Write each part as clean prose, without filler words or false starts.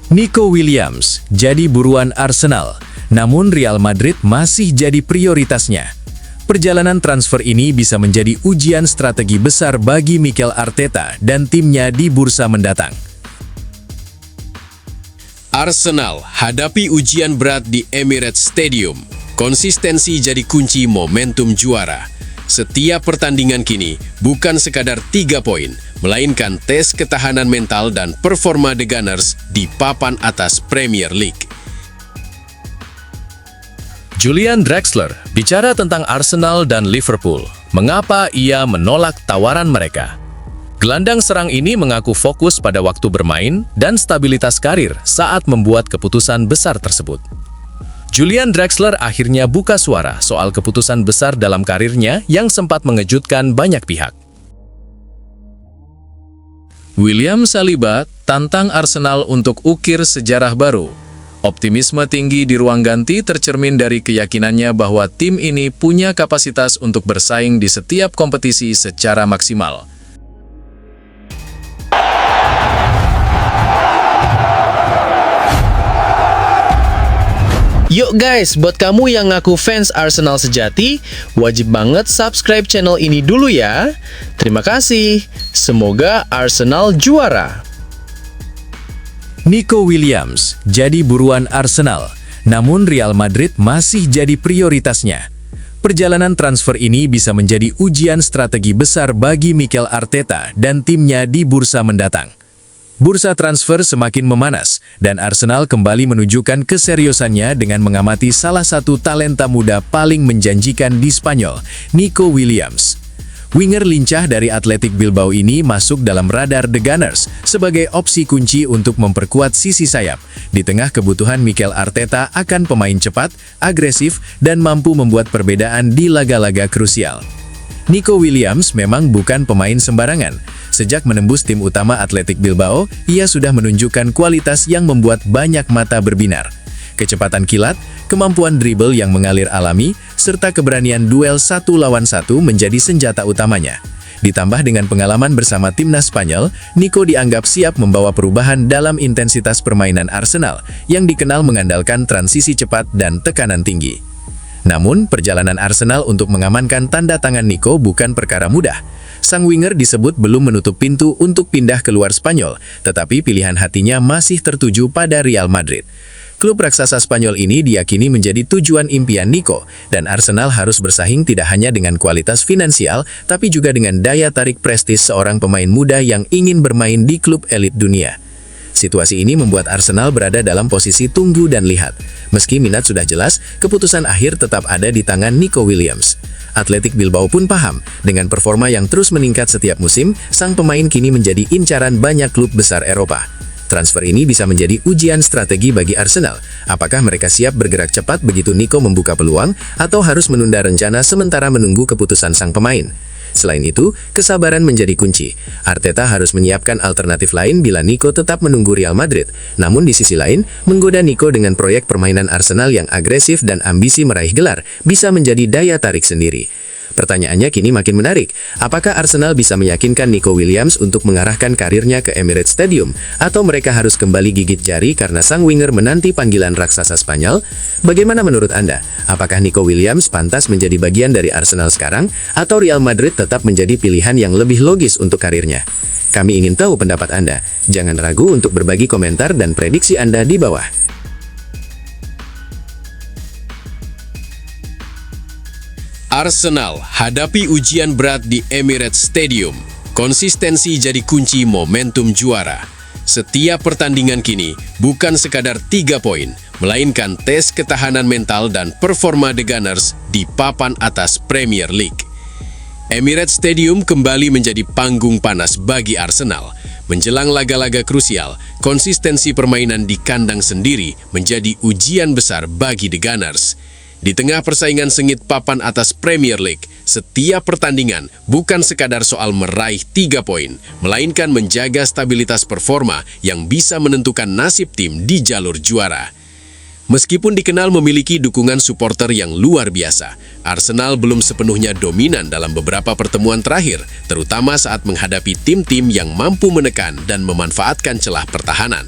Nico Williams jadi buruan Arsenal, namun Real Madrid masih jadi prioritasnya. Perjalanan transfer ini bisa menjadi ujian strategi besar bagi Mikel Arteta dan timnya di bursa mendatang. Arsenal hadapi ujian berat di Emirates Stadium. Konsistensi jadi kunci momentum juara. Setiap pertandingan kini bukan sekadar 3 poin, melainkan tes ketahanan mental dan performa The Gunners di papan atas Premier League. Julian Draxler bicara tentang Arsenal dan Liverpool. Mengapa ia menolak tawaran mereka? Gelandang serang ini mengaku fokus pada waktu bermain dan stabilitas karir saat membuat keputusan besar tersebut. Julian Draxler akhirnya buka suara soal keputusan besar dalam karirnya yang sempat mengejutkan banyak pihak. William Saliba tantang Arsenal untuk ukir sejarah baru. Optimisme tinggi di ruang ganti tercermin dari keyakinannya bahwa tim ini punya kapasitas untuk bersaing di setiap kompetisi secara maksimal. Yuk guys, buat kamu yang ngaku fans Arsenal sejati, wajib banget subscribe channel ini dulu ya. Terima kasih. Semoga Arsenal juara. Nico Williams jadi buruan Arsenal, namun Real Madrid masih jadi prioritasnya. Perjalanan transfer ini bisa menjadi ujian strategi besar bagi Mikel Arteta dan timnya di bursa mendatang. Bursa transfer semakin memanas, dan Arsenal kembali menunjukkan keseriusannya dengan mengamati salah satu talenta muda paling menjanjikan di Spanyol, Nico Williams. Winger lincah dari Athletic Bilbao ini masuk dalam radar The Gunners sebagai opsi kunci untuk memperkuat sisi sayap, di tengah kebutuhan Mikel Arteta akan pemain cepat, agresif, dan mampu membuat perbedaan di laga-laga krusial. Nico Williams memang bukan pemain sembarangan. Sejak menembus tim utama Athletic Bilbao, ia sudah menunjukkan kualitas yang membuat banyak mata berbinar. Kecepatan kilat, kemampuan dribble yang mengalir alami, serta keberanian duel 1 lawan 1 menjadi senjata utamanya. Ditambah dengan pengalaman bersama timnas Spanyol, Nico dianggap siap membawa perubahan dalam intensitas permainan Arsenal yang dikenal mengandalkan transisi cepat dan tekanan tinggi. Namun, perjalanan Arsenal untuk mengamankan tanda tangan Nico bukan perkara mudah. Sang winger disebut belum menutup pintu untuk pindah keluar Spanyol, tetapi pilihan hatinya masih tertuju pada Real Madrid. Klub raksasa Spanyol ini diyakini menjadi tujuan impian Nico, dan Arsenal harus bersaing tidak hanya dengan kualitas finansial, tapi juga dengan daya tarik prestis seorang pemain muda yang ingin bermain di klub elit dunia. Situasi ini membuat Arsenal berada dalam posisi tunggu dan lihat. Meski minat sudah jelas, keputusan akhir tetap ada di tangan Nico Williams. Athletic Bilbao pun paham, dengan performa yang terus meningkat setiap musim, sang pemain kini menjadi incaran banyak klub besar Eropa. Transfer ini bisa menjadi ujian strategi bagi Arsenal. Apakah mereka siap bergerak cepat begitu Nico membuka peluang, atau harus menunda rencana sementara menunggu keputusan sang pemain? Selain itu, kesabaran menjadi kunci. Arteta harus menyiapkan alternatif lain bila Nico tetap menunggu Real Madrid. Namun di sisi lain, menggoda Nico dengan proyek permainan Arsenal yang agresif dan ambisi meraih gelar bisa menjadi daya tarik sendiri. Pertanyaannya kini makin menarik. Apakah Arsenal bisa meyakinkan Nico Williams untuk mengarahkan karirnya ke Emirates Stadium? Atau mereka harus kembali gigit jari karena sang winger menanti panggilan raksasa Spanyol? Bagaimana menurut Anda? Apakah Nico Williams pantas menjadi bagian dari Arsenal sekarang? Atau Real Madrid tetap menjadi pilihan yang lebih logis untuk karirnya? Kami ingin tahu pendapat Anda. Jangan ragu untuk berbagi komentar dan prediksi Anda di bawah. Arsenal hadapi ujian berat di Emirates Stadium. Konsistensi jadi kunci momentum juara. Setiap pertandingan kini bukan sekadar 3 poin, melainkan tes ketahanan mental dan performa The Gunners di papan atas Premier League. Emirates Stadium kembali menjadi panggung panas bagi Arsenal. Menjelang laga-laga krusial, konsistensi permainan di kandang sendiri menjadi ujian besar bagi The Gunners. Di tengah persaingan sengit papan atas Premier League, setiap pertandingan bukan sekadar soal meraih 3 poin, melainkan menjaga stabilitas performa yang bisa menentukan nasib tim di jalur juara. Meskipun dikenal memiliki dukungan supporter yang luar biasa, Arsenal belum sepenuhnya dominan dalam beberapa pertemuan terakhir, terutama saat menghadapi tim-tim yang mampu menekan dan memanfaatkan celah pertahanan.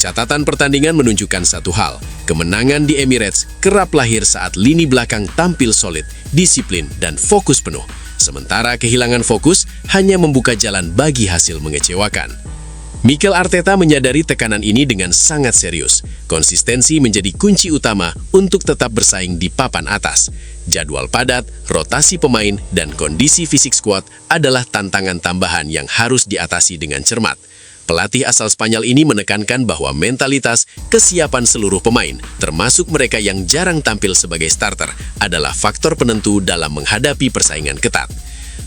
Catatan pertandingan menunjukkan satu hal, kemenangan di Emirates kerap lahir saat lini belakang tampil solid, disiplin, dan fokus penuh. Sementara kehilangan fokus hanya membuka jalan bagi hasil mengecewakan. Mikel Arteta menyadari tekanan ini dengan sangat serius. Konsistensi menjadi kunci utama untuk tetap bersaing di papan atas. Jadwal padat, rotasi pemain, dan kondisi fisik skuad adalah tantangan tambahan yang harus diatasi dengan cermat. Pelatih asal Spanyol ini menekankan bahwa mentalitas, kesiapan seluruh pemain, termasuk mereka yang jarang tampil sebagai starter, adalah faktor penentu dalam menghadapi persaingan ketat.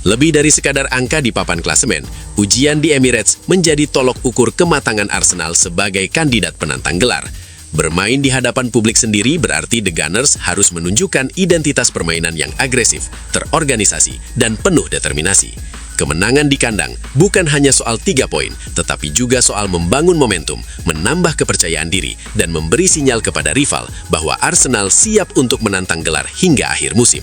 Lebih dari sekadar angka di papan klasemen, ujian di Emirates menjadi tolok ukur kematangan Arsenal sebagai kandidat penantang gelar. Bermain di hadapan publik sendiri berarti The Gunners harus menunjukkan identitas permainan yang agresif, terorganisasi, dan penuh determinasi. Kemenangan di kandang bukan hanya soal 3 poin, tetapi juga soal membangun momentum, menambah kepercayaan diri, dan memberi sinyal kepada rival bahwa Arsenal siap untuk menantang gelar hingga akhir musim.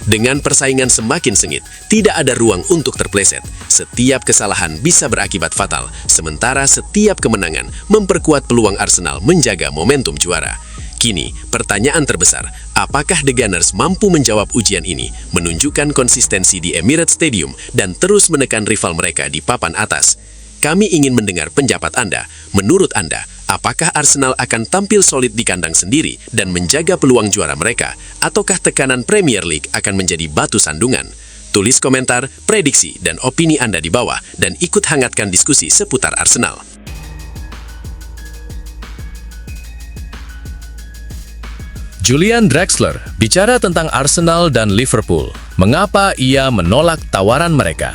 Dengan persaingan semakin sengit, tidak ada ruang untuk terpleset. Setiap kesalahan bisa berakibat fatal, sementara setiap kemenangan memperkuat peluang Arsenal menjaga momentum juara. Kini, pertanyaan terbesar, apakah The Gunners mampu menjawab ujian ini, menunjukkan konsistensi di Emirates Stadium, dan terus menekan rival mereka di papan atas? Kami ingin mendengar pendapat Anda. Menurut Anda, apakah Arsenal akan tampil solid di kandang sendiri dan menjaga peluang juara mereka? Ataukah tekanan Premier League akan menjadi batu sandungan? Tulis komentar, prediksi, dan opini Anda di bawah, dan ikut hangatkan diskusi seputar Arsenal. Julian Draxler bicara tentang Arsenal dan Liverpool. Mengapa ia menolak tawaran mereka?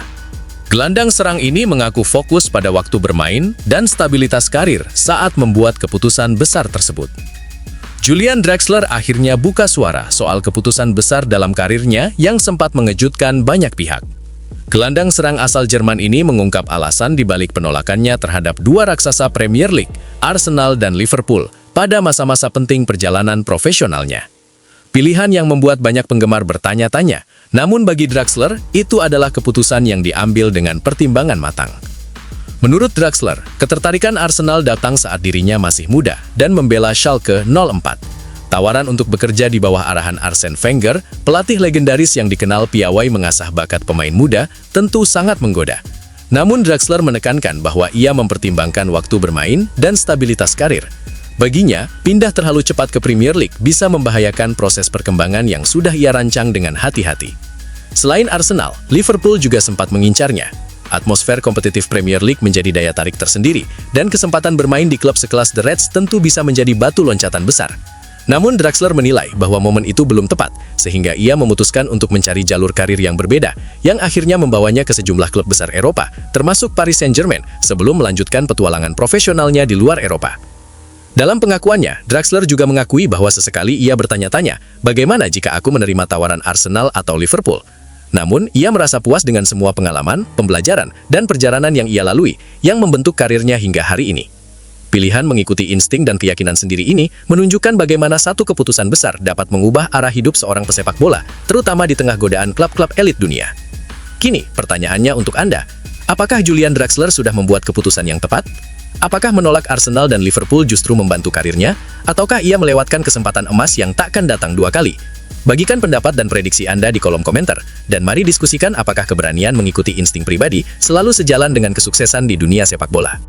Gelandang serang ini mengaku fokus pada waktu bermain dan stabilitas karir saat membuat keputusan besar tersebut. Julian Draxler akhirnya buka suara soal keputusan besar dalam karirnya yang sempat mengejutkan banyak pihak. Gelandang serang asal Jerman ini mengungkap alasan di balik penolakannya terhadap dua raksasa Premier League, Arsenal dan Liverpool, pada masa-masa penting perjalanan profesionalnya. Pilihan yang membuat banyak penggemar bertanya-tanya, namun bagi Draxler, itu adalah keputusan yang diambil dengan pertimbangan matang. Menurut Draxler, ketertarikan Arsenal datang saat dirinya masih muda dan membela Schalke 04. Tawaran untuk bekerja di bawah arahan Arsene Wenger, pelatih legendaris yang dikenal piawai mengasah bakat pemain muda, tentu sangat menggoda. Namun Draxler menekankan bahwa ia mempertimbangkan waktu bermain dan stabilitas karir. Baginya, pindah terlalu cepat ke Premier League bisa membahayakan proses perkembangan yang sudah ia rancang dengan hati-hati. Selain Arsenal, Liverpool juga sempat mengincarnya. Atmosfer kompetitif Premier League menjadi daya tarik tersendiri, dan kesempatan bermain di klub sekelas The Reds tentu bisa menjadi batu loncatan besar. Namun Draxler menilai bahwa momen itu belum tepat, sehingga ia memutuskan untuk mencari jalur karir yang berbeda, yang akhirnya membawanya ke sejumlah klub besar Eropa, termasuk Paris Saint-Germain, sebelum melanjutkan petualangan profesionalnya di luar Eropa. Dalam pengakuannya, Draxler juga mengakui bahwa sesekali ia bertanya-tanya, bagaimana jika aku menerima tawaran Arsenal atau Liverpool? Namun, ia merasa puas dengan semua pengalaman, pembelajaran, dan perjalanan yang ia lalui, yang membentuk karirnya hingga hari ini. Pilihan mengikuti insting dan keyakinan sendiri ini menunjukkan bagaimana satu keputusan besar dapat mengubah arah hidup seorang pesepak bola, terutama di tengah godaan klub-klub elit dunia. Kini, pertanyaannya untuk Anda, apakah Julian Draxler sudah membuat keputusan yang tepat? Apakah menolak Arsenal dan Liverpool justru membantu karirnya? Ataukah ia melewatkan kesempatan emas yang takkan datang dua kali? Bagikan pendapat dan prediksi Anda di kolom komentar. Dan mari diskusikan apakah keberanian mengikuti insting pribadi selalu sejalan dengan kesuksesan di dunia sepak bola.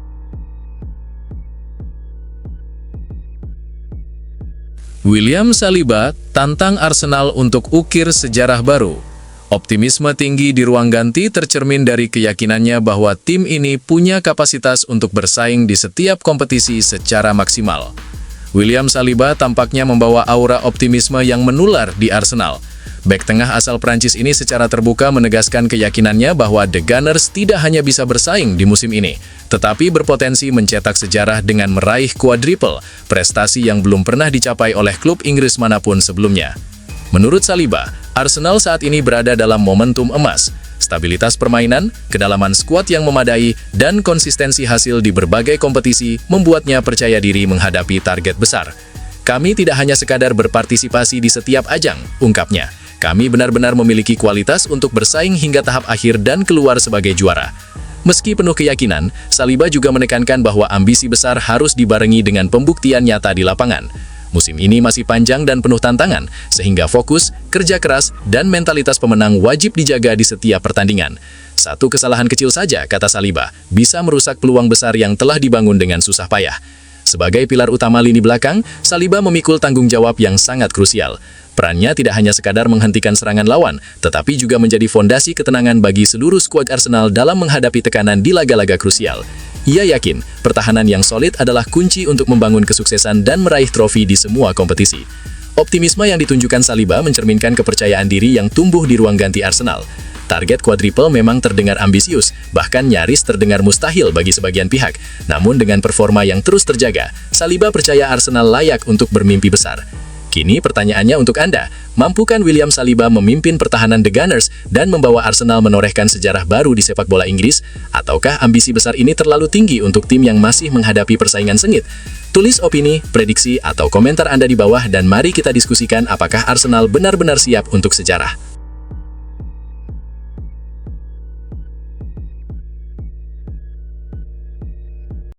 William Saliba tantang Arsenal untuk ukir sejarah baru. Optimisme tinggi di ruang ganti tercermin dari keyakinannya bahwa tim ini punya kapasitas untuk bersaing di setiap kompetisi secara maksimal. William Saliba tampaknya membawa aura optimisme yang menular di Arsenal. Bek tengah asal Prancis ini secara terbuka menegaskan keyakinannya bahwa The Gunners tidak hanya bisa bersaing di musim ini, tetapi berpotensi mencetak sejarah dengan meraih quadruple, prestasi yang belum pernah dicapai oleh klub Inggris manapun sebelumnya. Menurut Saliba, Arsenal saat ini berada dalam momentum emas. Stabilitas permainan, kedalaman skuad yang memadai, dan konsistensi hasil di berbagai kompetisi membuatnya percaya diri menghadapi target besar. Kami tidak hanya sekadar berpartisipasi di setiap ajang, ungkapnya. Kami benar-benar memiliki kualitas untuk bersaing hingga tahap akhir dan keluar sebagai juara. Meski penuh keyakinan, Saliba juga menekankan bahwa ambisi besar harus dibarengi dengan pembuktian nyata di lapangan. Musim ini masih panjang dan penuh tantangan, sehingga fokus, kerja keras, dan mentalitas pemenang wajib dijaga di setiap pertandingan. Satu kesalahan kecil saja, kata Saliba, bisa merusak peluang besar yang telah dibangun dengan susah payah. Sebagai pilar utama lini belakang, Saliba memikul tanggung jawab yang sangat krusial. Perannya tidak hanya sekadar menghentikan serangan lawan, tetapi juga menjadi fondasi ketenangan bagi seluruh skuad Arsenal dalam menghadapi tekanan di laga-laga krusial. Ia yakin, pertahanan yang solid adalah kunci untuk membangun kesuksesan dan meraih trofi di semua kompetisi. Optimisme yang ditunjukkan Saliba mencerminkan kepercayaan diri yang tumbuh di ruang ganti Arsenal. Target quadruple memang terdengar ambisius, bahkan nyaris terdengar mustahil bagi sebagian pihak. Namun dengan performa yang terus terjaga, Saliba percaya Arsenal layak untuk bermimpi besar. Kini pertanyaannya untuk Anda, mampukah William Saliba memimpin pertahanan The Gunners dan membawa Arsenal menorehkan sejarah baru di sepak bola Inggris? Ataukah ambisi besar ini terlalu tinggi untuk tim yang masih menghadapi persaingan sengit? Tulis opini, prediksi, atau komentar Anda di bawah dan mari kita diskusikan apakah Arsenal benar-benar siap untuk sejarah.